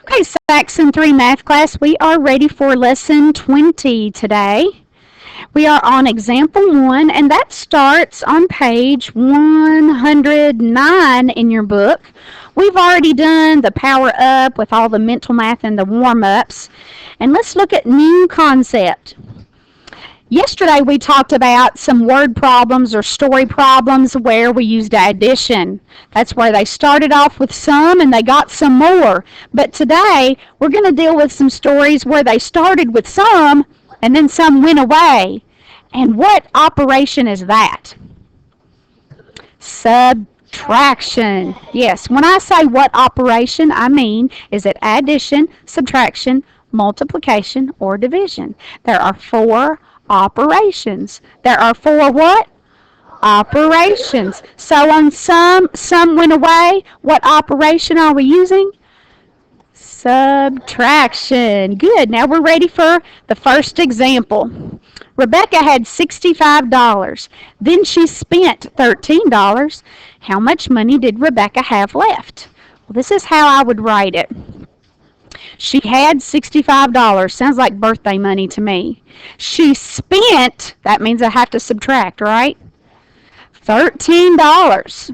Okay, Saxon 3 math class, we are ready for lesson 20 today. We are on example 1, and that starts on page 109 in your book. We've already done the power up with all the mental math and the warm-ups. And let's look at new concept. Yesterday we talked about some word problems or story problems where we used addition. That's where they started off with some and they got some more. But today we're going to deal with some stories where they started with some and then some went away. And what operation is that? Subtraction. Yes, when I say what operation, I mean is it addition, subtraction, multiplication, or division? There are 4 operations. There are 4 what? Operations. So on some went away. What operation are we using? Subtraction. Good. Now we're ready for the first example. Rebecca had $65. Then she spent $13. How much money did Rebecca have left? Well, this is how I would write it. She had $65. Sounds like birthday money to me. She spent, that means I have to subtract, right? $13.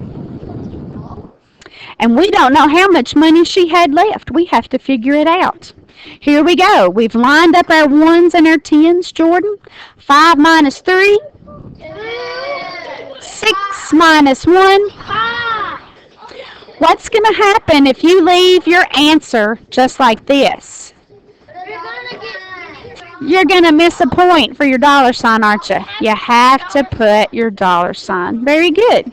And we don't know how much money she had left. We have to figure it out. Here we go. We've lined up our 1s and our 10s, Jordan. 5 minus 3. 6 minus 1. What's going to happen if you leave your answer just like this? You're going to miss a point for your dollar sign, aren't you? You have to put your dollar sign. Very good.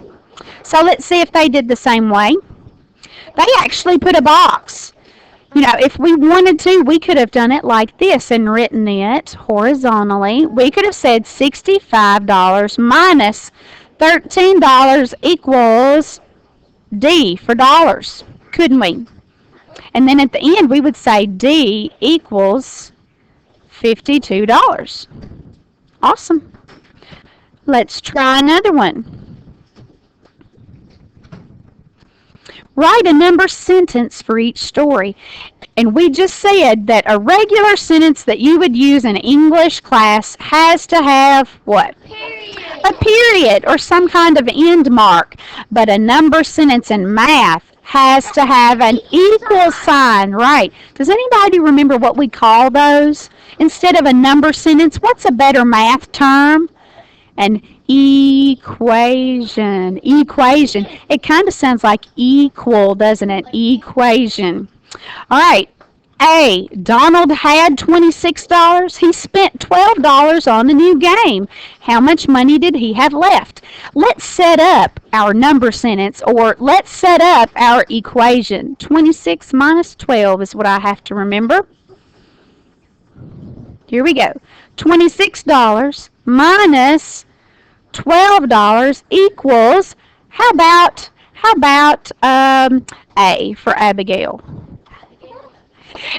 So let's see if they did the same way. They actually put a box. You know, if we wanted to, we could have done it like this and written it horizontally. We could have said $65 minus $13 equals D for dollars, couldn't we? And then at the end, we would say D equals $52. Awesome. Let's try another one. Write a number sentence for each story. And we just said that a regular sentence that you would use in English class has to have what? A period or some kind of end mark. But a number sentence in math has to have an equal sign, right? Does anybody remember what we call those? Instead of a number sentence, what's a better math term? An equation. Equation. It kind of sounds like equal, doesn't it? Equation. All right. A. Donald had $26. He spent $12 on a new game. How much money did he have left? Let's set up our number sentence, or let's set up our equation. 26 minus 12 is what I have to remember. Here we go. $26 minus $12 equals, how about A for Abigail?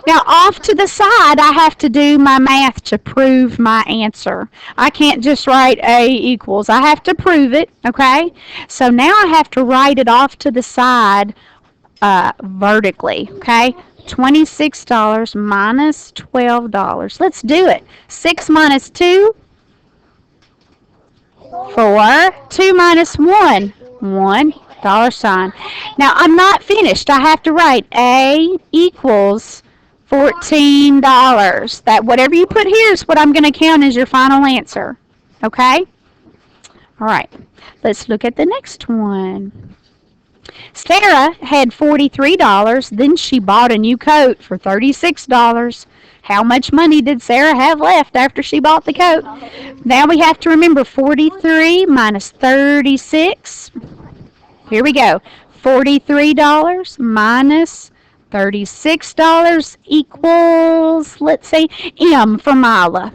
Now off to the side, I have to do my math to prove my answer. I can't just write A equals. I have to prove it, okay? So now I have to write it off to the side vertically, okay? $26 minus $12. Let's do it. 6 minus 2, 4. 2 minus 1, $1 sign. Now I'm not finished. I have to write A equals $14. That whatever you put here is what I'm going to count as your final answer. Okay? All right. Let's look at the next one. Sarah had $43. Then she bought a new coat for $36. How much money did Sarah have left after she bought the coat? Now we have to remember 43 minus 36. Here we go. $43 minus $36 equals, let's see, M for Mila.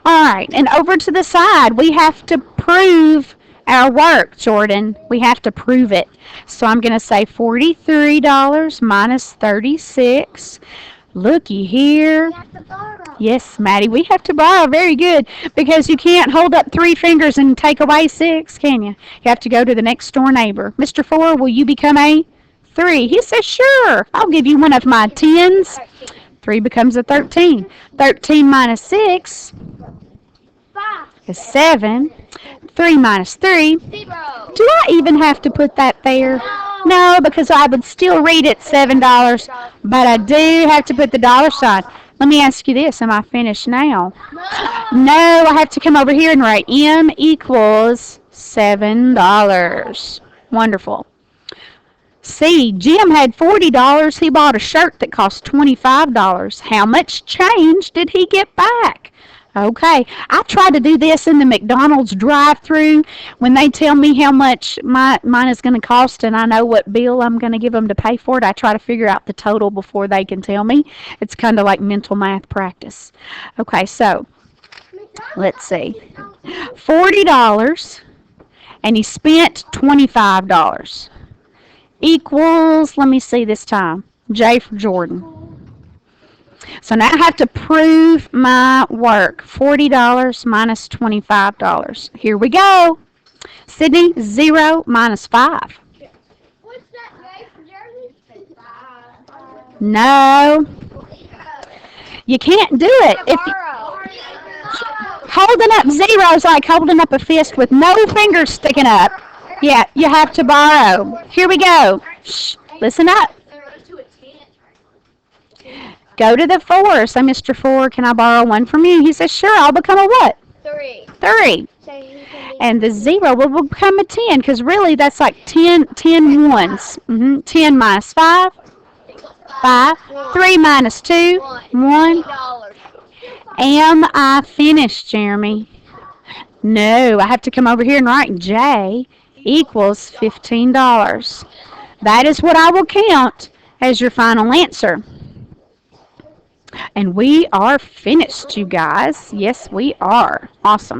All right, and over to the side, we have to prove our work, Jordan. We have to prove it. So I'm going to say $43 minus 36. Looky here. Yes, Maddie, we have to borrow. Very good. Because you can't hold up 3 fingers and take away 6, can you? You have to go to the next door neighbor. Mr. 4, will you become a 3. He says, sure, I'll give you one of my 10s. 3 becomes a 13. 13 minus 6 is 7. 3 minus 3. Do I even have to put that there? No, because I would still read it $7, but I do have to put the dollar sign. Let me ask you this. Am I finished now? No, I have to come over here and write M equals $7. Wonderful. C, Jim had $40. He bought a shirt that cost $25. How much change did he get back? Okay, I try to do this in the McDonald's drive-thru when they tell me how much mine is going to cost and I know what bill I'm going to give them to pay for it. I try to figure out the total before they can tell me. It's kind of like mental math practice. Okay, so let's see. $40 and he spent $25 equals, let me see this time, J for Jordan. So now I have to prove my work. $40 minus $25. Here we go. Sydney, 0 minus 5. What's that J for Jordan? No. You can't do it. If holding up 0 is like holding up a fist with no fingers sticking up. Yeah, you have to borrow. Here we go. Shh, listen up. Go to the 4. So, Mr. 4, can I borrow 1 from you? He says, sure, I'll become a what? 3. 3. And the 0 will become a 10, because really that's like 10 ones. 10 minus 5. 5. 3 minus 2. 1. Am I finished, Jeremy? No, I have to come over here and write J equals $15. That is what I will count as your final answer. And we are finished, you guys. Yes, we are. Awesome.